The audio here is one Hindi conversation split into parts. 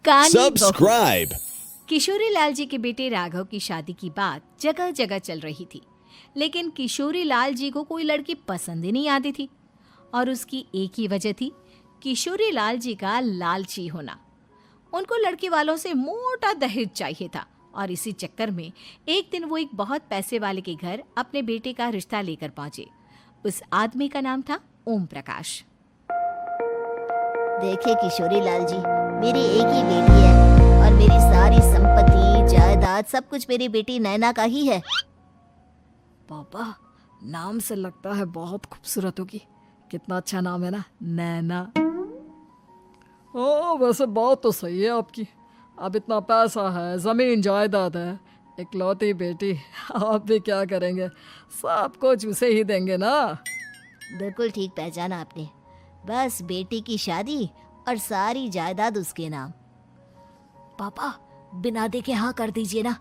कहानी बहू। Subscribe. किशोरी लाल जी के बेटे राघव की शादी की बात जगह जगह चल रही थी, लेकिन किशोरी लाल जी को कोई लड़की पसंद ही नहीं आती थी। और उसकी एक ही वजह थी, किशोरी लाल जी का लालची होना। उनको लड़की वालों से मोटा दहेज चाहिए था और इसी चक्कर में एक दिन वो एक बहुत पैसे वाले के घर अपने बेटे का रिश्ता लेकर पहुंचे। उस आदमी का नाम था ओम प्रकाश। देखिए किशोरी लाल जी, मेरी एक ही बेटी है और मेरी सारी संपत्ति जायदाद सब कुछ मेरी बेटी नैना का ही है। पापा, नाम से लगता है बहुत खूबसूरत होगी। कितना अच्छा नाम है ना, नैना। ओ, वैसे बात तो सही है आपकी। अब इतना पैसा है, जमीन जायदाद है, इकलौती बेटी, आप भी क्या करेंगे? सब कुछ उसे ही देंगे ना। बिल्कुल ठीक पहचाना आपने। बस बेटी की शादी और सारी जायदाद उसके नाम। पापा, बिना देखे हाँ कर दीजिए ना।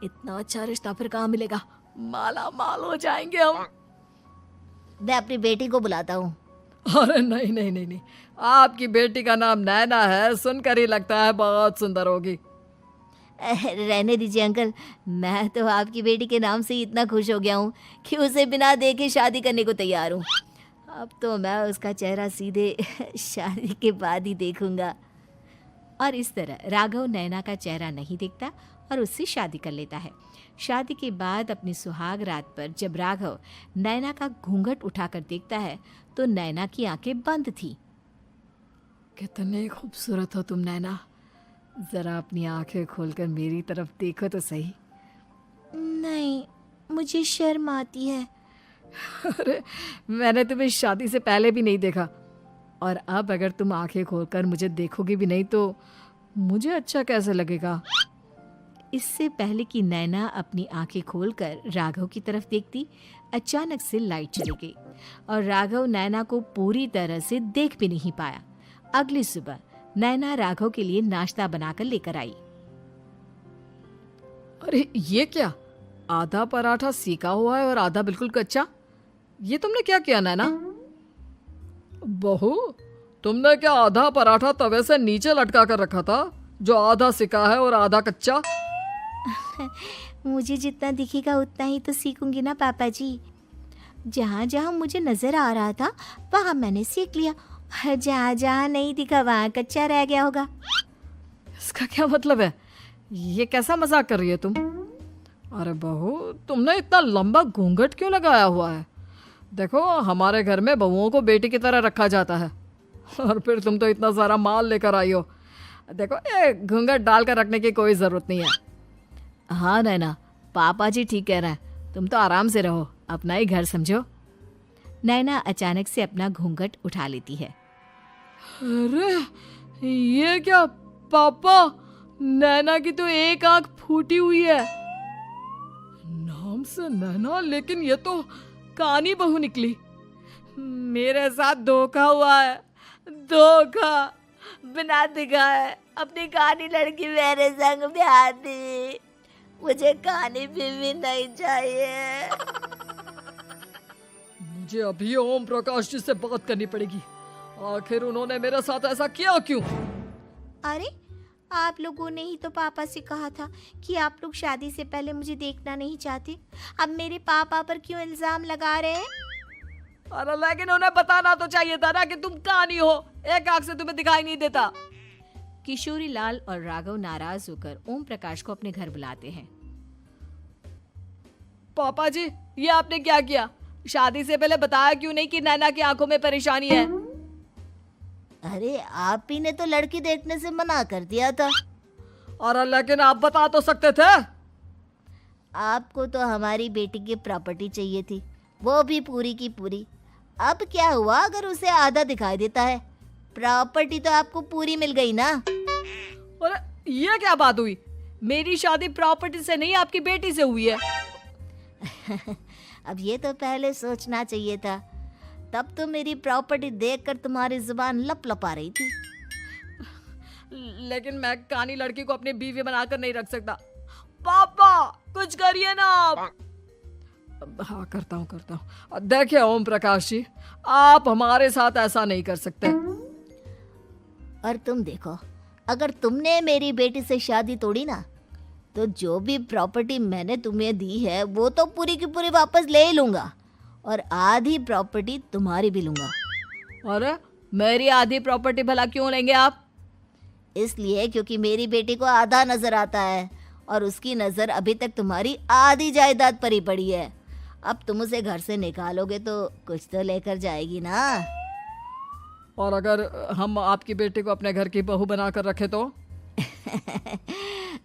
इतना अच्छा रिश्ता फिर कहाँ मिलेगा? माला माल हो जाएंगे हम। मैं अपनी बेटी को बुलाता हूँ। अरे नहीं नहीं नहीं नहीं, आपकी बेटी का नाम नैना है, सुनकर ही लगता है बहुत सुंदर होगी। रहने दीजिए अंकल, मैं तो आपकी बेटी के नाम से ही इतना खुश हो गया हूँ कि उसे बिना देखे शादी करने को तैयार हूँ। अब तो मैं उसका चेहरा सीधे शादी के बाद ही देखूंगा। और इस तरह राघव नैना का चेहरा नहीं देखता और उससे शादी कर लेता है। शादी के बाद अपनी सुहाग रात पर जब राघव नैना का घूंघट उठाकर देखता है तो नैना की आंखें बंद थी। कितनी खूबसूरत हो तुम नैना, जरा अपनी आंखें खोलकर मेरी तरफ देखो तो सही। नहीं, मुझे शर्म आती है। अरे, मैंने तुम्हें शादी से पहले भी नहीं देखा, और अब अगर तुम आंखें खोलकर मुझे देखोगी भी नहीं तो मुझे अच्छा कैसे लगेगा? इससे पहले कि नैना अपनी आंखें खोलकर राघव की तरफ देखती, अचानक से लाइट चली गई और राघव नैना को पूरी तरह से देख भी नहीं पाया। अगली सुबह नैना राघव के लिए नाश्ता बनाकर लेकर आई। अरे ये क्या, आधा पराठा सीका हुआ है और आधा बिल्कुल कच्चा। ये तुमने क्या किया नैना? बहू, तुमने क्या आधा पराठा तवे से नीचे लटका कर रखा था, जो आधा सिका है और आधा कच्चा? मुझे जितना दिखेगा उतना ही तो सीखूंगी ना पापा जी। जहाँ जहाँ मुझे नजर आ रहा था वहाँ मैंने सीख लिया, जहाँ जहाँ नहीं दिखा वहाँ कच्चा रह गया होगा। इसका क्या मतलब है? ये कैसा मजाक कर रही है तुम? अरे बहू, तुमने इतना लंबा घूंघट क्यों लगाया हुआ है? देखो, हमारे घर में बहुओं को बेटी की तरह रखा जाता है, और फिर तुम तो इतना सारा माल लेकर आई हो। देखो, ये घूंघट डालकर रखने की कोई ज़रूरत नहीं है। हाँ नैना, पापा जी ठीक कह रहे हैं, तुम तो आराम से रहो, अपना ही घर समझो। नैना अचानक से अपना घूंघट उठा लेती है। अरे ये क्या पापा, नैना की तो एक आंख फूटी हुई है। नाम से नैना, लेकिन ये तो कानी बहू निकली। मेरे साथ धोखा हुआ है, धोखा। बिना दिखाए अपनी कहानी लड़की मेरे संग ब्याह दी। मुझे कहानी भी नहीं चाहिए। मुझे अभी ओम प्रकाश जी से बात करनी पड़ेगी। आखिर उन्होंने मेरे साथ ऐसा किया क्यों? अरे, आप लोगों ने ही तो पापा से कहा था कि आप लोग शादी से पहले मुझे देखना नहीं चाहते। अब मेरे पापा पर क्यों इल्जाम लगा रहे हैं? अरे लेकिन उन्हें बताना तो चाहिए था ना कि तुम कहानी हो, एक आंख से तुम्हें दिखाई नहीं देता। किशोरी लाल और राघव नाराज होकर ओम प्रकाश को अपने घर बुलाते हैं। पापा जी, ये आपने क्या किया? शादी से पहले बताया क्यों नहीं कि नैना की आंखों में परेशानी है? अरे, आप ही ने तो लड़की देखने से मना कर दिया था। अरे लेकिन आप बता तो सकते थे। आपको तो हमारी बेटी की प्रॉपर्टी चाहिए थी, वो भी पूरी की पूरी। अब क्या हुआ अगर उसे आधा दिखाई देता है? प्रॉपर्टी तो आपको पूरी मिल गई ना। अरे ये क्या बात हुई? मेरी शादी प्रॉपर्टी से नहीं, आपकी बेटी से हुई है। अब ये तो पहले सोचना चाहिए था, तब तो मेरी प्रॉपर्टी देखकर तुम्हारी जुबान लप लपा रही थी। लेकिन मैं कानी लड़की को अपनी बीवी बनाकर नहीं रख सकता। पापा, कुछ करिए ना आप। हाँ, करता हूँ। देखिए ओम प्रकाश जी, आप हमारे साथ ऐसा नहीं कर सकते। और तुम देखो, अगर तुमने मेरी बेटी से शादी तोड़ी ना, तो जो भी प्रॉपर्टी मैंने तुम्हें दी है वो तो पूरी की पूरी वापस ले ही लूँगा, और आधी प्रॉपर्टी तुम्हारी भी लूँगा। अरे मेरी आधी प्रॉपर्टी भला क्यों लेंगे आप? इसलिए क्योंकि मेरी बेटी को आधा नजर आता है और उसकी नज़र अभी तक तुम्हारी आधी जायदाद पर ही पड़ी है। अब तुम उसे घर से निकालोगे तो कुछ तो लेकर जाएगी ना। और अगर हम आपकी बेटी को अपने घर की बहू बना कर रखे तो?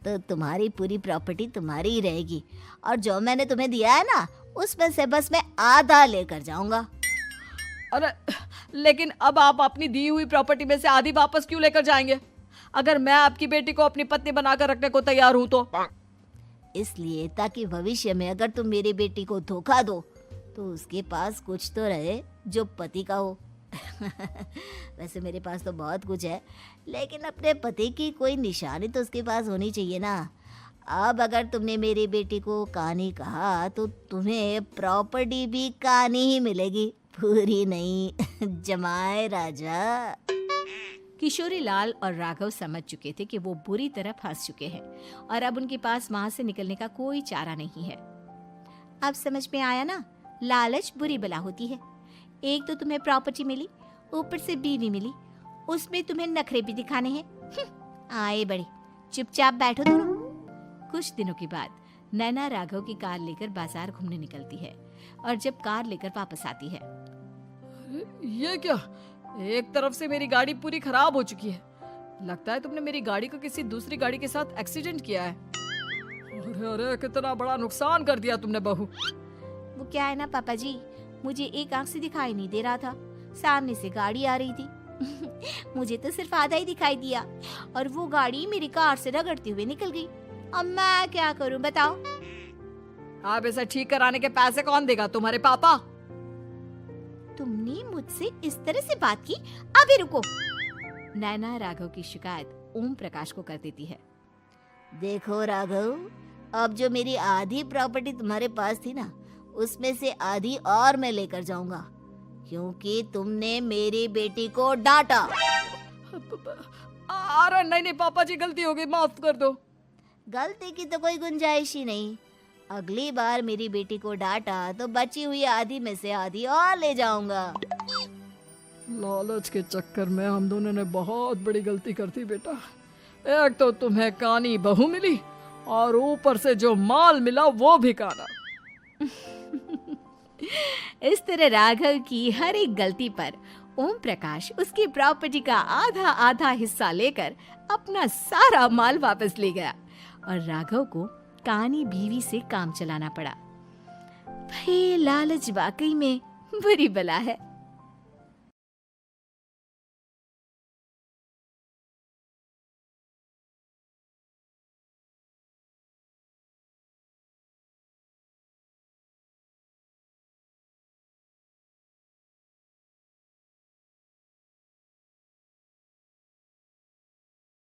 तो तुम्हारी पूरी प्रॉपर्टी तुम्हारी ही रहेगी, और जो मैंने तुम्हें दिया है ना, उसमें से बस मैं आधा लेकर जाऊंगा। अरे लेकिन अब आप अपनी दी हुई प्रॉपर्टी में से आधी वापस क्यों लेकर जाएंगे? अगर मैं आपकी बेटी को अपनी पत्नी बनाकर रखने को तैयार हूं तो? इसलिए ताकि भविष्य में अगर तुम मेरी बेटी को धोखा दो तो उसके पास कुछ तो रहे जो पति का हो। वैसे मेरे पास तो बहुत कुछ है, लेकिन अपने पति की कोई निशानी तो उसके पास होनी चाहिए ना। अब अगर तुमने मेरी बेटी को कानी कहा तो तुम्हें प्रॉपर्टी भी कानी ही मिलेगी, पूरी नहीं। जमाए राजा। किशोरी लाल और राघव समझ चुके थे कि वो बुरी तरह फंस चुके हैं और अब उनके पास वहां से निकलने का कोई चारा नहीं है। अब समझ में आया ना, लालच बुरी बला होती है। एक तो तुम्हें प्रॉपर्टी मिली, ऊपर से बीवी मिली, उसमें तुम्हें नखरे भी दिखाने हैं। आए बड़े, चुपचाप बैठो दोनों। कुछ दिनों के बाद नैना राघव की कार लेकर बाजार घूमने निकलती है और जब कार लेकर वापस आती है, ये क्या? एक तरफ से मेरी गाड़ी पूरी खराब हो चुकी है। लगता है तुमने मेरी गाड़ी को किसी दूसरी गाड़ी के साथ एक्सीडेंट किया है। अरे अरे कितना बड़ा नुकसान कर दिया तुमने बहू। वो क्या है ना पापा जी, मुझे एक आंख से दिखाई नहीं दे रहा था, सामने से गाड़ी आ रही थी। मुझे तो सिर्फ आधा ही दिखाई दिया और वो गाड़ी मेरी कार से रगड़ते हुए निकल गई। अब मैं क्या करूं बताओ? आप इसे ठीक कराने के पैसे कौन देगा? तुम्हारे पापा? तुमने मुझसे इस तरह से बात की? अभी रुको। नैना राघव की शिकायत ओम प्रकाश को कर देती है। देखो राघव, अब जो मेरी आधी प्रॉपर्टी तुम्हारे पास थी ना, उसमें से आधी और मैं लेकर जाऊंगा, क्योंकि तुमने मेरी बेटी को डांटा। अरे नहीं नहीं पापा जी, गलती हो गई, माफ कर दो। गलती की तो कोई गुंजाइश ही नहीं। अगली बार मेरी बेटी को डांटा तो बची हुई आधी में से आधी और ले जाऊंगा। लालच के चक्कर में हम दोनों ने बहुत बड़ी गलती कर दी बेटा। एक तो तुम्हें कानी बहू मिली और ऊपर से जो माल मिला वो भी काना। इस तरह राघव की हर एक गलती पर ओम प्रकाश उसकी प्रॉपर्टी का आधा आधा हिस्सा लेकर अपना सारा माल वापस ले गया और राघव को कानी बीवी से काम चलाना पड़ा। भाई लालच वाकई में बुरी बला है।